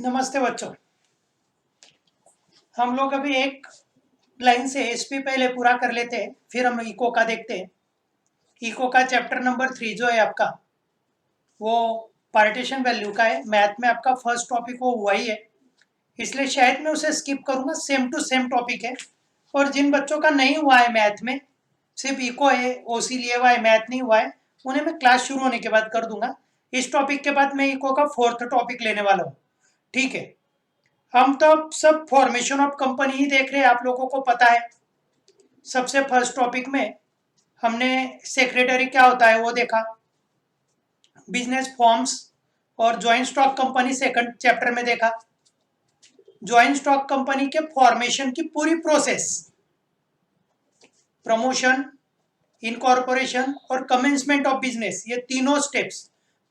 नमस्ते बच्चों। हम लोग अभी एक लाइन से एसपी पहले पूरा कर लेते हैं, फिर हम इको का देखते हैं। इको का चैप्टर नंबर 3 जो है आपका, वो पार्टीशन वैल्यू का है। मैथ में आपका फर्स्ट टॉपिक वो वही है, इसलिए शायद मैं उसे स्किप करूंगा। सेम टू सेम टॉपिक है। और जिन बच्चों का नहीं हुआ है मैथ में, सिर्फ इको है, ओसी लिया हुआ है, मैथ नहीं हुआ है, उन्हें मैं क्लास शुरू होने के बाद कर दूंगा। इस टॉपिक के बाद मैं इको का 4th टॉपिक लेने वाला हूँ। ठीक है। हम तो अब सब फॉर्मेशन ऑफ कंपनी ही देख रहे हैं, आप लोगों को पता है। सबसे फर्स्ट टॉपिक में हमने सेक्रेटरी क्या होता है वो देखा, बिजनेस फॉर्म्स और joint stock company second chapter में देखा। ज्वाइंट स्टॉक कंपनी के फॉर्मेशन की पूरी प्रोसेस, प्रमोशन, इनकॉर्पोरेशन और कमेंसमेंट ऑफ बिजनेस, ये तीनों स्टेप्स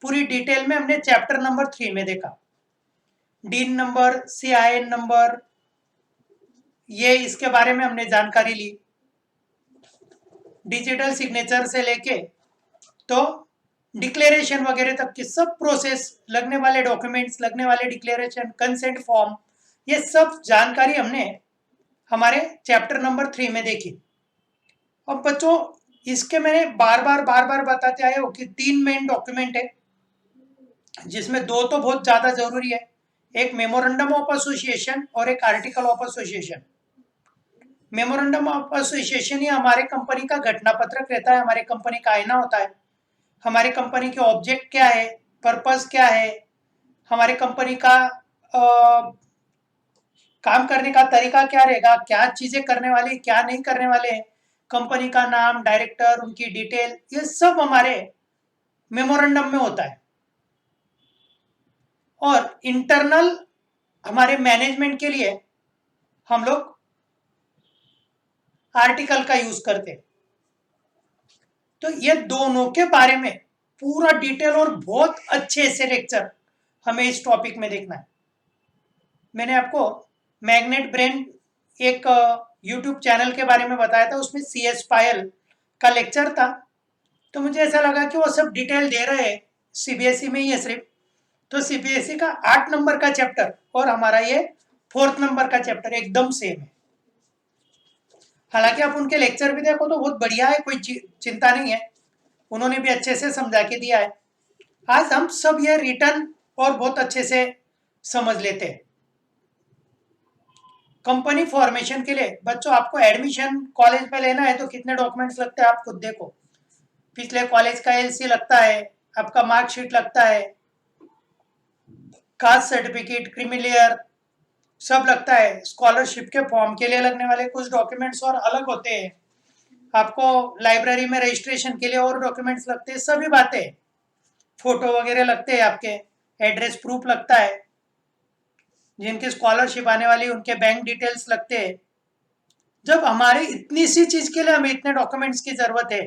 पूरी डिटेल में हमने चैप्टर नंबर 3 में देखा। डीन नंबर, सीआईएन नंबर, ये इसके बारे में हमने जानकारी ली। डिजिटल सिग्नेचर से लेके तो डिक्लेरेशन वगैरह तक की सब प्रोसेस, लगने वाले डॉक्यूमेंट्स, लगने वाले डिक्लेरेशन, कंसेंट फॉर्म, ये सब जानकारी हमने हमारे चैप्टर नंबर 3 में देखी। अब बच्चों, इसके मैंने बार बार बताते आए हो कि 3 मेन डॉक्यूमेंट है, जिसमें 2 तो बहुत ज्यादा जरूरी है। एक मेमोरेंडम ऑफ एसोसिएशन और एक article of association. Memorandum of association ये हमारे कंपनी का घटना पत्रक रहता है, हमारे कंपनी का आईना होता है। हमारी कंपनी के ऑब्जेक्ट क्या है, पर्पस क्या है, हमारी कंपनी का काम करने का तरीका क्या रहेगा, क्या चीजें करने वाले, क्या नहीं करने वाले हैं, कंपनी का नाम, डायरेक्टर, उनकी डिटेल, ये सब हमारे मेमोरेंडम में होता है। और इंटरनल हमारे मैनेजमेंट के लिए हम लोग आर्टिकल का यूज करते हैं। तो ये दोनों के बारे में पूरा डिटेल और बहुत अच्छे से लेक्चर हमें इस टॉपिक में देखना है। मैंने आपको मैग्नेट ब्रेन एक यूट्यूब चैनल के बारे में बताया था, उसमें CS पायल का लेक्चर था। तो मुझे ऐसा लगा कि वो सब डिटेल दे रहे हैं, CBSE में ही है सिर्फ, तो CBSE का 8 नंबर का चैप्टर और हमारा ये 4th नंबर का चैप्टर एकदम सेम है। हालांकि आप उनके लेक्चर भी देखो तो बहुत बढ़िया है, कोई चिंता नहीं है, उन्होंने भी अच्छे से समझा के दिया है। आज हम सब ये रिटर्न और बहुत अच्छे से समझ लेते हैं। कंपनी फॉर्मेशन के लिए बच्चों, आपको एडमिशन कॉलेज में लेना है तो कितने डॉक्यूमेंट्स लगते हैं आप खुद देखो। पिछले कॉलेज का LC लगता है, आपका मार्कशीट लगता है, कास्ट सर्टिफिकेट, क्रीमिलियर, सब लगता है। स्कॉलरशिप के फॉर्म के लिए लगने वाले कुछ डॉक्यूमेंट्स और अलग होते हैं। आपको लाइब्रेरी में रजिस्ट्रेशन के लिए और डॉक्यूमेंट्स लगते हैं, सभी बातें, फोटो वगैरह लगते हैं, आपके एड्रेस प्रूफ लगता है, जिनकी स्कॉलरशिप आने वाली उनके बैंक डिटेल्स लगते हैं। जब हमारी इतनी सी चीज के लिए हमें इतने डॉक्यूमेंट्स की जरूरत है,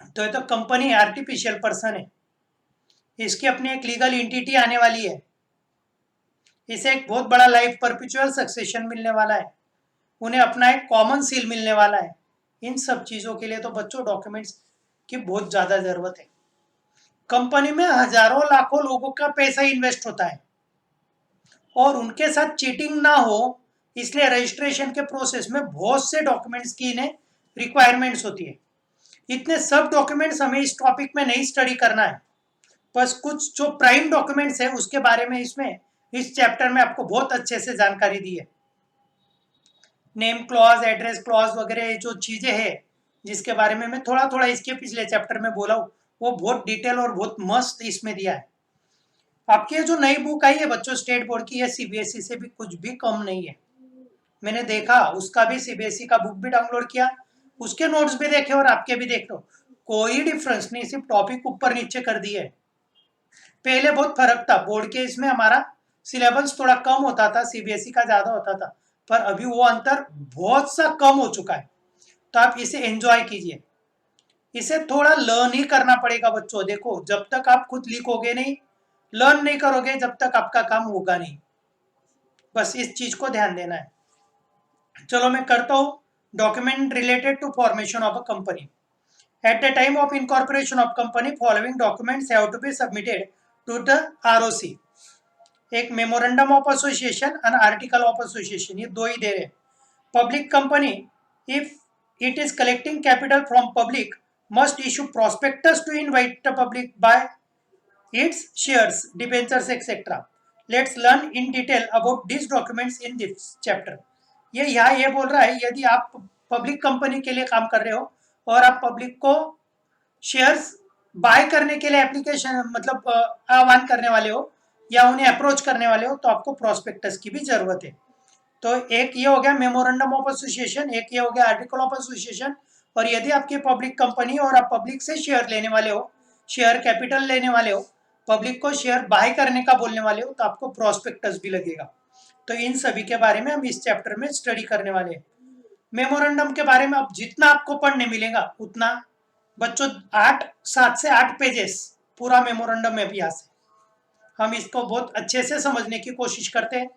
तो ये तो कंपनी आर्टिफिशियल पर्सन है, इसकी अपनी एक लीगल एंटिटी आने वाली है, इसे एक बहुत बड़ा लाइफ परपेचुअल सक्सेशन मिलने वाला है, उन्हें अपना एक कॉमन सील मिलने वाला है। इन सब चीजों के लिए तो बच्चों डॉक्यूमेंट्स की बहुत ज्यादा जरूरत है। कंपनी में हजारों लाखों लोगों का पैसा इन्वेस्ट होता है और उनके साथ चीटिंग ना हो, इसलिए रजिस्ट्रेशन के प्रोसेस में बहुत से डॉक्यूमेंट्स की इन्हें रिक्वायरमेंट्स होती है। इतने सब डॉक्यूमेंट्स हमें इस टॉपिक में नहीं स्टडी करना है, बस कुछ जो प्राइम डॉक्यूमेंट्स है उसके बारे में इसमें इस चैप्टर में आपको बहुत अच्छे से जानकारी दी है। नेम क्लॉज, एड्रेस क्लॉज वगैरह जो चीजें हैं, जिसके बारे में मैं थोड़ा थोड़ा इसके पिछले चैप्टर में बोला हूँ, वो बहुत डिटेल और बहुत मस्त इसमें दिया है। आपकी ये जो नई बुक आई है बच्चों स्टेट बोर्ड की, ये CBSE से भी कुछ भी कम नहीं है। मैंने देखा, उसका भी CBSE का बुक भी डाउनलोड किया, उसके नोट्स भी देखे और आपके भी देख लो, कोई डिफरेंस नहीं, सिर्फ टॉपिक ऊपर नीचे कर दिए। पहले बहुत फर्क था, बोर्ड के इसमें हमारा सिलेबस थोड़ा कम होता था, CBSE का ज्यादा होता था, पर अभी वो अंतर बहुत सा कम हो चुका है। तो आप इसे एंजॉय कीजिए, इसे थोड़ा लर्न ही करना पड़ेगा बच्चों। देखो, जब तक आप खुद लिखोगे नहीं, लर्न नहीं करोगे, जब तक आपका काम होगा नहीं। बस इस चीज को ध्यान देना है। चलो मैं करता हूं, document related to formation of a company. At the time of incorporation of company, following documents have to be submitted to the ROC। एक memorandum of association and article of association, ये दो ही दे रहे हैं. Public company, if it is collecting capital from public, must issue prospectus to invite the public buy its shares, debentures, etc. Let's learn in detail about these documents in this chapter. ये यहाँ ये बोल रहा है, यदि आप public company के लिए काम कर रहे हो और आप पब्लिक को शेयर्स बाय करने के लिए एप्लीकेशन मतलब आह्वान करने वाले हो या उन्हें अप्रोच करने वाले हो, तो आपको प्रोस्पेक्टस की भी जरूरत है. तो एक ये हो गया मेमोरेंडम ऑफ एसोसिएशन, एक ये हो गया आर्टिकल ऑफ एसोसिएशन. और यदि आपकी पब्लिक कंपनी और आप पब्लिक से शेयर लेने वाले हो, शेयर कैपिटल लेने वाले हो, पब्लिक को शेयर बाय करने का बोलने वाले हो, तो आपको प्रोस्पेक्टस भी लगेगा. तो इन सभी के बारे में हम इस चैप्टर में स्टडी करने वाले हैं. मेमोरेंडम के बारे में अब जितना आपको पढ़ने मिलेगा उतना, बच्चों 7 से 8 पेजेस पूरा मेमोरेंडम है अभ्यास है. हम इसको बहुत अच्छे से समझने की कोशिश करते हैं.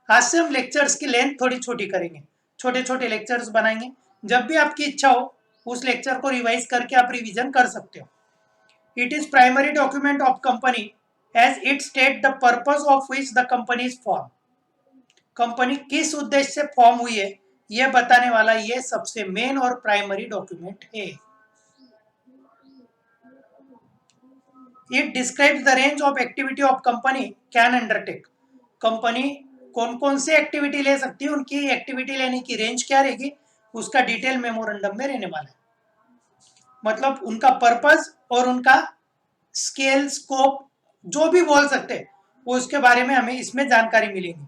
आज से हम लेक्चर्स की लेंथ थोड़ी छोटी करेंगे, छोटे छोटे लेक्चर्स बनाएंगे. जब भी आपकी इच्छा हो उस लेक्चर को रिवाइज करके आप रिवीजन कर सकते हो. It is primary document of company as it state the purpose of which the company is form. Company किस उद्देश्य से फॉर्म हुई है यह बताने वाला ये सबसे मेन और प्राइमरी डॉक्यूमेंट है. It describes the range of activity of company can undertake. Company कौन कौन से एक्टिविटी ले सकती है, उनकी एक्टिविटी लेने की रेंज क्या रहेगी, उसका डिटेल मेमोरेंडम में रहने वाला है. मतलब उनका पर्पस और उनका स्केल स्कोप जो भी बोल सकते हैं वो उसके बारे में हमें इसमें जानकारी मिलेगी.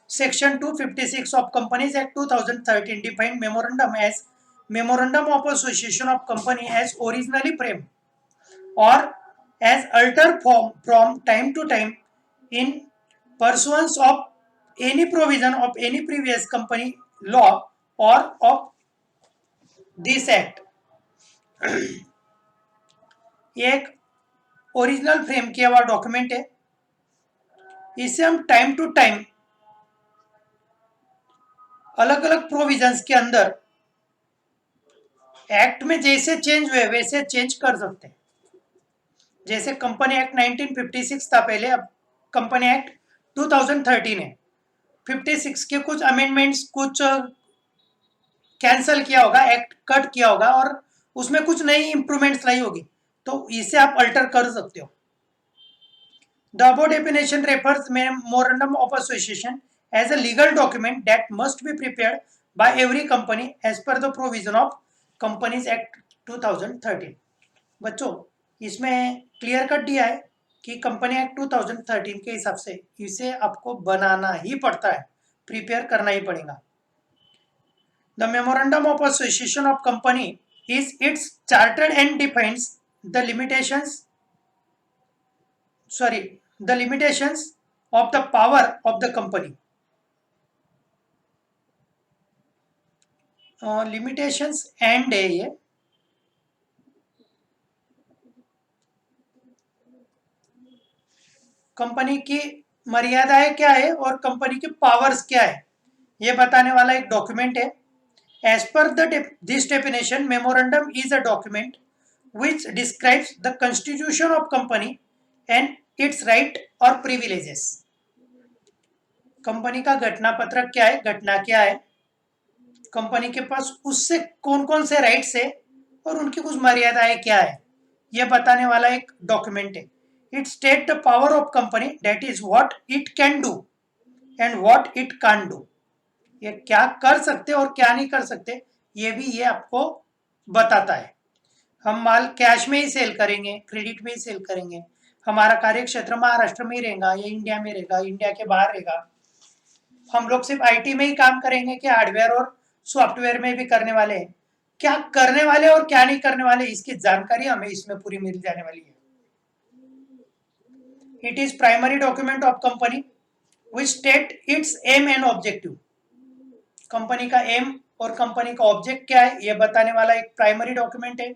Section 256 of companies act 2013 defined memorandum as memorandum of association of company as originally frame or as altered from time to time in pursuance of any provision of any previous company law or of this act. ये एक original frame किया हुआ document है. इसे हम time to time अलग अलग provisions के अंदर एक्ट में जैसे चेंज हुए वैसे चेंज कर सकते हैं. जैसे कंपनी एक्ट 1956 था पहले, अब कंपनी एक्ट 2013 है. 56 के कुछ अमेंडमेंट्स कुछ कैंसल किया होगा, एक्ट कट किया होगा और उसमें कुछ नई इंप्रूवमेंट्स लाई होगी, तो इसे आप अल्टर कर सकते हो. The above definition refers memorandum of association as a legal document that must be prepared by every company as per the provision of companies act 2013. बच्चों इसमें क्लियर कट दिया है कि कंपनी एक्ट 2013 के हिसाब से इसे आपको बनाना ही पड़ता है, प्रिपेयर करना ही पड़ेगा. The memorandum of association of company is it's chartered and defines the limitations of the power of the company. Limitations and है ये. कंपनी की मर्यादाएं क्या है और कंपनी की पावर्स क्या है ये बताने वाला एक डॉक्यूमेंट है. As per this definition memorandum is a document which describes the constitution of company and its right or privileges. Company का घटना पत्रक क्या है, घटना क्या है, कंपनी के पास उससे कौन कौन से राइट्स है और उनकी कुछ मर्यादाएं क्या है, यह बताने वाला एक डॉक्यूमेंट है. It state the power of company, that is what it can do and what it can't do. ये क्या कर सकते और क्या नहीं कर सकते ये भी ये आपको बताता है. हम माल कैश में ही सेल करेंगे, क्रेडिट में ही सेल करेंगे, हमारा कार्य क्षेत्र महाराष्ट्र में ही रहेगा या इंडिया में रहेगा, इंडिया के बाहर रहेगा, हम लोग सिर्फ आईटी में ही काम करेंगे कि हार्डवेयर और सॉफ्टवेयर में भी करने वाले हैं, क्या करने वाले और क्या नहीं करने वाले इसकी जानकारी हमें इसमें पूरी मिल जाने वाली है. It is primary document of company which state its aim and objective. Company का एम और कंपनी का ऑब्जेक्ट क्या है यह बताने वाला एक प्राइमरी डॉक्यूमेंट है.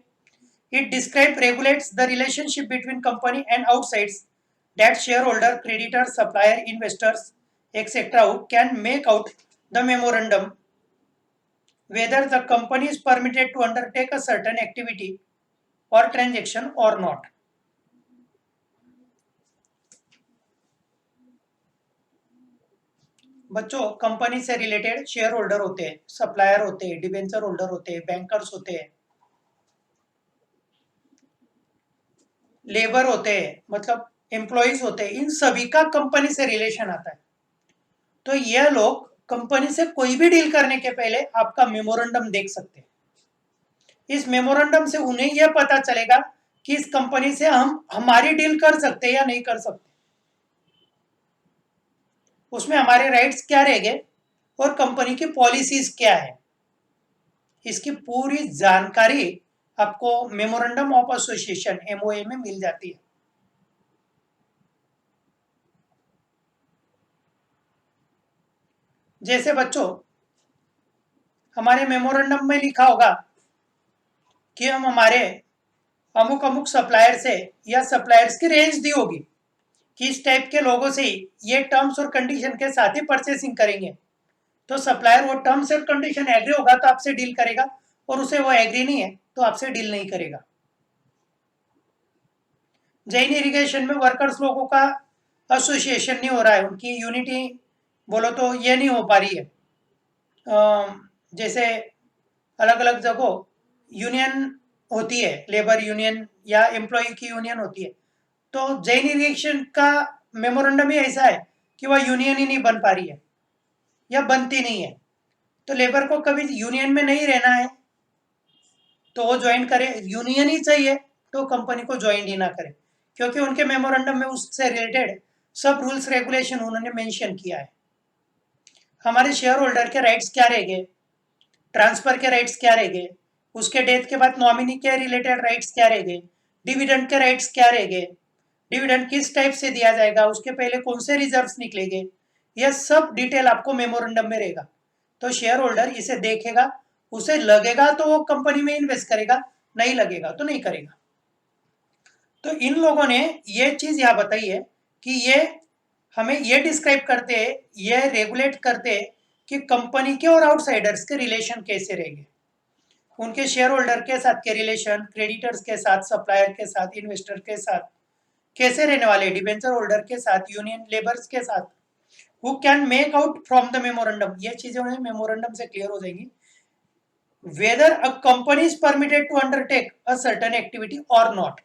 It describes regulates the relationship between company and outsides, that shareholder, creditor, supplier, investors, etc. who can make out the memorandum whether the company is permitted to undertake a certain activity or transaction or not. बच्चों company से related share holder होते हैं, supplier होते हैं, debenture holder होते हैं, bankers होते हैं, लेबर होते हैं, मतलब एम्प्लॉयज होते हैं, इन सभी का कंपनी से रिलेशन आता है। तो यह लोग कंपनी से कोई भी डील करने के पहले आपका मेमोरेंडम देख सकते हैं। इस मेमोरेंडम से उन्हें यह पता चलेगा कि इस कंपनी से हम हमारी डील कर सकते हैं या नहीं कर सकते, उसमें हमारे राइट्स क्या रहेंगे और कंपनी की पॉलिसीज क्या है, इसकी पूरी जानकारी आपको मेमोरेंडम ऑफ एसोसिएशन एमओए में मिल जाती है। जैसे बच्चों हमारे मेमोरेंडम में लिखा होगा कि हम हमारे अमुक अमुक सप्लायर से या सप्लायर्स की रेंज दी होगी कि इस टाइप के लोगों से ये टर्म्स और कंडीशन के साथ ही परचेसिंग करेंगे, तो सप्लायर वो टर्म्स और कंडीशन एग्री होगा तो आपसे डील करेगा, और उसे वो एग्री नहीं है तो आपसे डील नहीं करेगा। जैन इरिगेशन में वर्कर्स लोगों का एसोसिएशन नहीं हो रहा है, उनकी यूनिटी बोलो तो ये नहीं हो पा रही है। जैसे अलग अलग जगह यूनियन होती है, लेबर यूनियन या एम्प्लॉय की यूनियन होती है, तो जैन इरिगेशन का मेमोरेंडम ही ऐसा है कि वह यूनियन ही नहीं बन पा रही है या बनती नहीं है। तो लेबर को कभी यूनियन में नहीं रहना है तो वो ज्वाइन करे, यूनियन ही चाहिए तो कंपनी को ज्वाइन ही ना करे, क्योंकि उनके मेमोरेंडम में उससे रिलेटेड सब रूल्स रेगुलेशन उन्होंने मेंशन किया है। हमारे शेयर होल्डर के राइट्स क्या रहेंगे, ट्रांसफर के राइट्स क्या रहेंगे, उसके डेथ के बाद नॉमिनी के रिलेटेड राइट्स क्या रहेंगे, डिविडेंड के राइट्स क्या रहेंगे, डिविडेंड किस टाइप से दिया जाएगा, उसके पहले कौन से रिजर्व्स निकलेंगे, यह सब डिटेल आपको मेमोरेंडम में रहेगा। तो शेयर होल्डर इसे देखेगा, उसे लगेगा तो वो कंपनी में इन्वेस्ट करेगा, नहीं लगेगा तो नहीं करेगा। तो इन लोगों ने ये चीज यहाँ बताई है कि ये हमें ये डिस्क्राइब करते हैं, ये रेगुलेट करते हैं कि कंपनी के और आउटसाइडर्स के रिलेशन कैसे रहेंगे, उनके शेयर होल्डर के साथ के रिलेशन, क्रेडिटर्स के साथ, सप्लायर के साथ, इन्वेस्टर के साथ कैसे रहने वाले, डिबेंचर होल्डर के साथ, यूनियन लेबर्स के साथ, who can make out from the memorandum, ये चीजें उन्हें मेमोरेंडम से क्लियर हो जाएंगी। Whether a company is permitted to undertake a certain activity or not,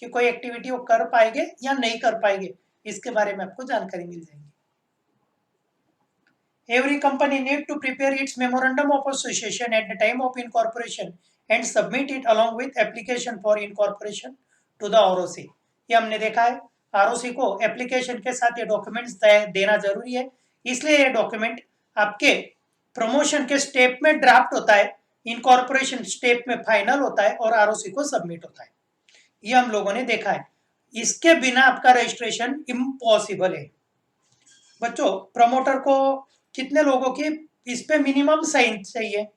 कि कोई एक्टिविटी वो कर पाएंगे या नहीं कर पाएंगे, इसके बारे में आपको जानकारी मिल जाएगी। Every company need to prepare its memorandum of association at the time of incorporation and submit it along with application for incorporation to the ROC। ये हमने देखा है, ROC को एप्लीकेशन के साथ ये डॉक्यूमेंट्स देना जरूरी है, इसलिए ये डॉक्यूमेंट आपके प्रमोशन के स्टेप में ड्राफ्ट होता है, इनकॉर्पोरेशन स्टेप में फाइनल होता है और ROC को सबमिट होता है। ये हम लोगों ने देखा है, इसके बिना आपका रजिस्ट्रेशन इम्पॉसिबल है। बच्चों प्रमोटर को कितने लोगों की इस पे मिनिमम साइन चाहिए,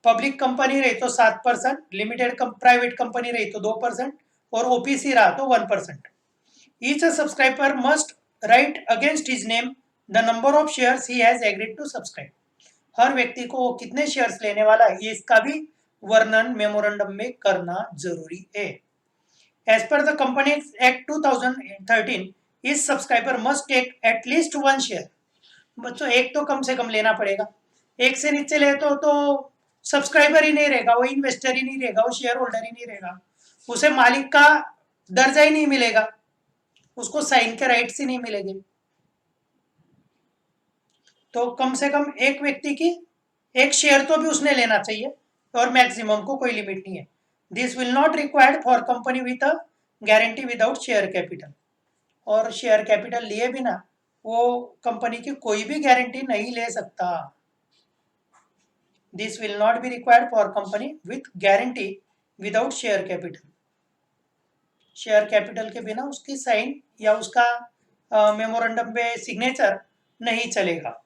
पब्लिक कंपनी रही तो 7%, लिमिटेड प्राइवेट कंपनी रही तो 2% और ओपीसी रहा तो 1%। Each subscriber must write against his name the number of shares he has agreed to subscribe. हर व्यक्ति को वो कितने शेयर्स लेने वाला है ये इसका भी वर्णन मेमोरेंडम में करना जरूरी है। As per the Company Act 2013, each subscriber must take at least one share। बच्चों एक तो कम से कम लेना पड़ेगा, एक से नीचे ले तो सब्सक्राइबर ही नहीं रहेगा, वो इन्वेस्टर ही नहीं रहेगा, वो शेयर होल्डर ही नहीं रहेगा, उसे मालिक का दर्जा ही नहीं मिलेगा, उसको साइन के राइट्स ही नहीं मिलेंगे। तो कम से कम एक व्यक्ति की एक शेयर तो भी उसने लेना चाहिए और मैक्सिमम को कोई लिमिट नहीं है। This will not required for company with a guarantee without share capital, और शेयर कैपिटल लिए बिना वो कंपनी की कोई भी गारंटी नहीं ले सकता। This will not be required for company with guarantee without share capital, share capital के बिना उसकी साइन या उसका मेमोरेंडम पे सिग्नेचर नहीं चलेगा।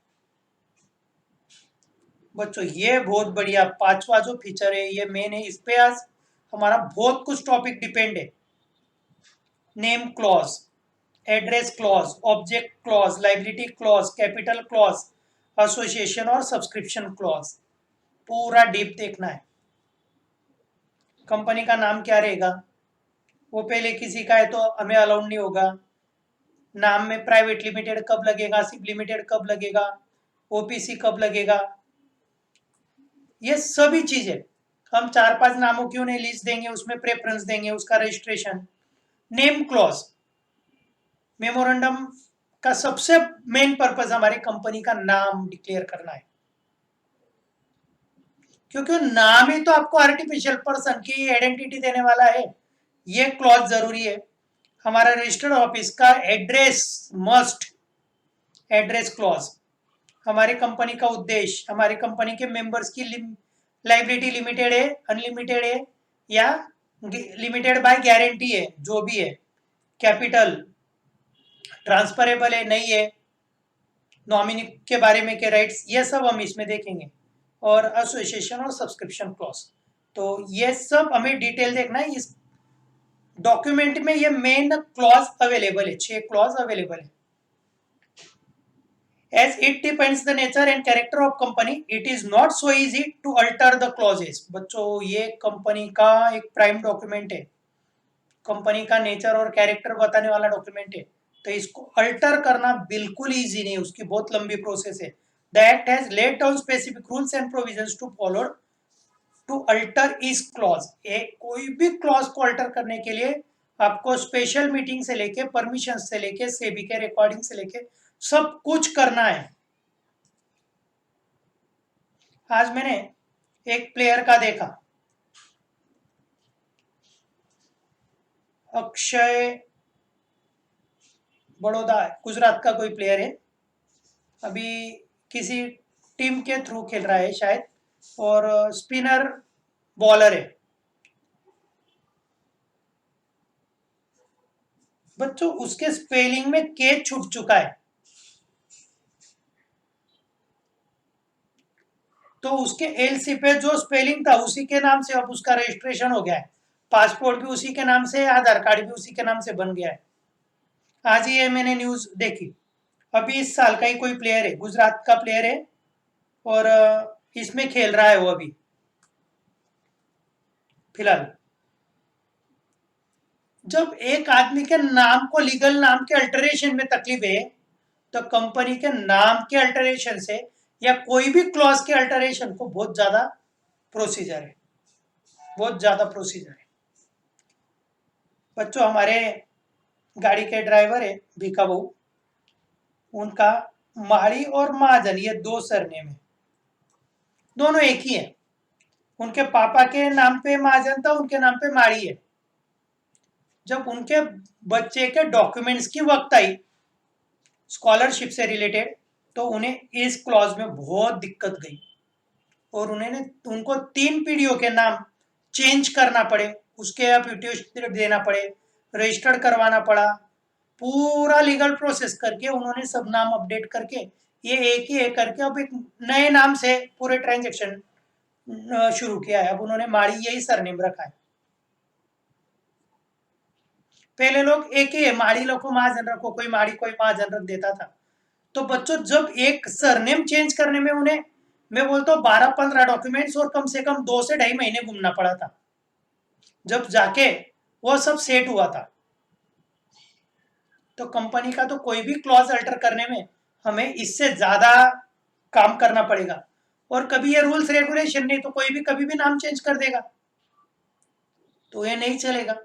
बच्चों ये बहुत बढ़िया पांचवा जो फीचर है ये मेन है, इस पे आज हमारा बहुत कुछ टॉपिक डिपेंड है। Name clause, address clause, object clause, liability clause, capital clause, association और सब्सक्रिप्शन क्लॉज, पूरा डीप देखना है। कंपनी का नाम क्या रहेगा, वो पहले किसी का है तो हमें अलाउड नहीं होगा, नाम में प्राइवेट लिमिटेड कब लगेगा, सिप लिमिटेड कब लगेगा, ओपीसी कब लगेगा, ये सभी चीजें हम 4-5 नामों की उन्हें लिस्ट देंगे, उसमें प्रेफरेंस देंगे, उसका रजिस्ट्रेशन, नेम क्लॉज। मेमोरेंडम का सबसे मेन पर्पस हमारी कंपनी का नाम डिक्लेयर करना है, क्योंकि नाम ही तो आपको आर्टिफिशियल पर्सन की आइडेंटिटी देने वाला है। ये क्लॉज जरूरी है। हमारा रजिस्टर्ड ऑफिस का एड्रेस मस्ट, एड्रेस क्लॉज। हमारी कंपनी का उद्देश्य, हमारी कंपनी के मेंबर्स की लाइबिलिटी लिमिटेड है, अनलिमिटेड है, या लिमिटेड बाय गारंटी है, जो भी है, कैपिटल ट्रांसफरेबल है नहीं है, नॉमिनी के बारे में के राइट्स, ये सब हम इसमें देखेंगे, और एसोसिएशन और सब्सक्रिप्शन क्लॉज। तो ये सब हमें डिटेल देखना है। इस डॉक्यूमेंट में ये मेन क्लॉज अवेलेबल है, 6 क्लॉज अवेलेबल है। As it depends the nature and character of company, it is not so easy to alter the clauses. बच्चों, ये कंपनी का एक प्राइम डॉक्यूमेंट है, कंपनी का नेचर और कैरेक्टर बताने वाला डॉक्यूमेंट है, तो इसको अल्टर करना बिल्कुल इजी नहीं, उसकी बहुत लंबी प्रोसेस है। The act has laid down specific rules and provisions to follow to alter इस क्लॉज। कोई भी क्लॉज को अल्टर करने के लिए आपको स्पेशल मीटिंग से लेके, परमिशन से लेके, सेबी के रिकॉर्डिंग से लेके सब कुछ करना है। आज मैंने एक प्लेयर का देखा, अक्षय बड़ौदा, गुजरात का कोई प्लेयर है, अभी किसी टीम के थ्रू खेल रहा है शायद, और स्पिनर बॉलर है। बच्चों, उसके स्पेलिंग में के छूट चुका है, तो उसके एलसी पे जो स्पेलिंग था उसी के नाम से अब उसका रजिस्ट्रेशन हो गया है, पासपोर्ट भी उसी के नाम से, आधार कार्ड भी उसी के नाम से बन गया है। आज ही ये मैंने न्यूज देखी। अभी इस साल का ही कोई प्लेयर है, गुजरात का प्लेयर है, और इसमें खेल रहा है वो अभी फिलहाल। जब एक आदमी के नाम को, लीगल नाम के अल्टरेशन में तकलीफ है, तो कंपनी के नाम के अल्टरेशन से या कोई भी क्लॉज के अल्टरेशन को बहुत ज्यादा प्रोसीजर है, बहुत ज्यादा प्रोसीजर है। बच्चों, हमारे गाड़ी के ड्राइवर है भीखा बहू, उनका माड़ी और महाजन, ये 2 सरनेम है, दोनों एक ही है। उनके पापा के नाम पे महाजन था, उनके नाम पे माड़ी है। जब उनके बच्चे के डॉक्यूमेंट्स की वक्त आई स्कॉलरशिप से रिलेटेड, तो उन्हें इस क्लॉज में बहुत दिक्कत गई, और उन्होंने उनको 3 पीढ़ियों के नाम चेंज करना पड़े, उसके एप्लीकेशन देना पड़े, रजिस्टर्ड करवाना पड़ा, पूरा लीगल प्रोसेस करके उन्होंने सब नाम अपडेट करके ये एक ही एक करके अब एक नए नाम से पूरे ट्रांजेक्शन शुरू किया है। अब उन्होंने माड़ी यही सरनेम रखा है। पहले लोग एक ही है, माड़ी लोग महाजन रखो, कोई माड़ी कोई महाजन रख देता था। तो बच्चों, जब एक सरनेम चेंज करने में उन्हें, मैं बोलता हूँ 12-15 डॉक्यूमेंट्स और कम से कम 2 से 2.5 महीने घूमना पड़ा था, जब जाके वो सब सेट हुआ था। तो कंपनी का तो कोई भी क्लॉज अल्टर करने में हमें इससे ज्यादा काम करना पड़ेगा, और कभी ये रूल्स रेगुलेशन नहीं तो कोई भी कभी भी नाम चेंज कर देगा, तो ये नहीं चलेगा,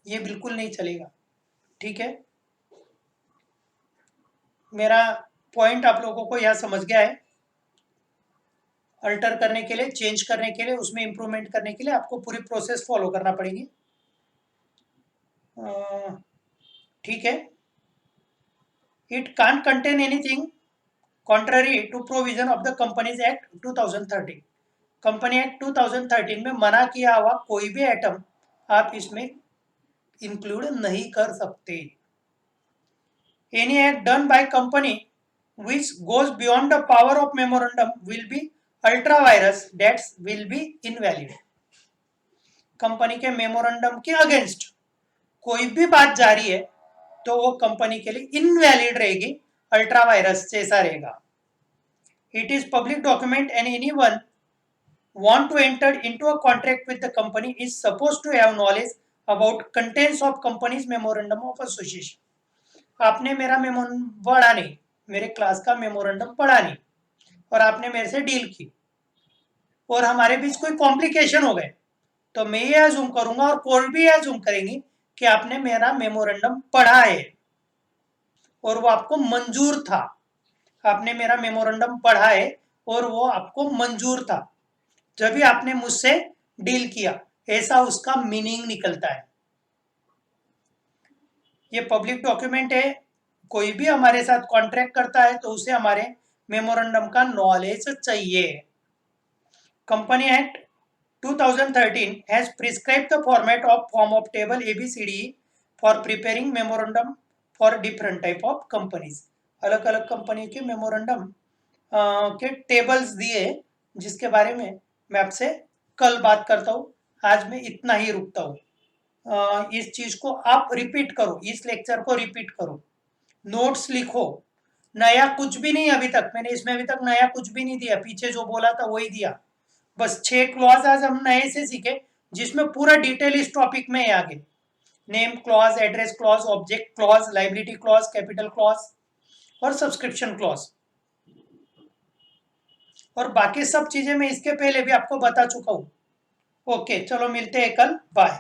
ये बिल्कुल नहीं चलेगा। ठीक है, मेरा पॉइंट आप लोगों को यह समझ गया है। अल्टर करने के लिए, चेंज करने के लिए, उसमें इंप्रूवमेंट करने के लिए आपको पूरी प्रोसेस फॉलो करना पड़ेगी। ठीक है, it can't contain anything contrary to provision of the companies act 2013। Company act 2013 में मना किया हुआ कोई भी आइटम आप इसमें इंक्लूड नहीं कर सकते। Any act done by company which goes beyond the power of memorandum will be ultra virus, that will be invalid। Company के मेमोरेंडम के अगेंस्ट कोई भी बात जारी है तो वो कंपनी के लिए इनवैलिड रहेगी, अल्ट्रा वायरस जैसा रहेगा। It is public document and anyone want to enter into a contract with the company is supposed to have knowledge about contents of company's memorandum of association। आपने मेरा memo पढ़ा नहीं, मेरे class का memorandum पढ़ा नहीं, और आपने मेरे से डील की, और हमारे बीच कोई कॉम्प्लिकेशन हो गए, तो मैं ये अज्यूम करूंगा और कोर्ट भी अज्यूम करेंगी कि आपने मेरा मेमोरेंडम पढ़ा है और वो आपको मंजूर था। आपने मेरा मेमोरेंडम पढ़ा है और वो आपको मंजूर था जब भी आपने मुझसे डील किया, ऐसा उसका मीनिंग निकलता है। ये पब्लिक डॉक्यूमेंट है, कोई भी हमारे साथ कॉन्ट्रैक्ट करता है तो उसे हमारे मेमोरेंडम का नॉलेज चाहिए। Company act 2013 has prescribed the format of form of table ABCD for preparing memorandum for different type of companies। अलग अलग कंपनी के मेमोरेंडम के टेबल्स दिए, जिसके बारे में मैं आपसे कल बात करता हूँ। आज मैं इतना ही रुकता हूँ। इस चीज को आप रिपीट करो, इस लेक्चर को रिपीट करो, नोट्स लिखो। नया कुछ भी नहीं, अभी तक मैंने इसमें अभी तक नया कुछ भी नहीं दिया, पीछे जो बोला था वही दिया। बस 6 क्लॉज आज हम नए से सीखे, जिसमें पूरा डिटेल इस टॉपिक में है आगे। Name clause, address clause, object clause, liability clause, capital clause और सब्सक्रिप्शन क्लॉज, और बाकी सब चीजें मैं इसके पहले भी आपको बता चुका हूँ। ओके, चलो मिलते हैं कल, बाय।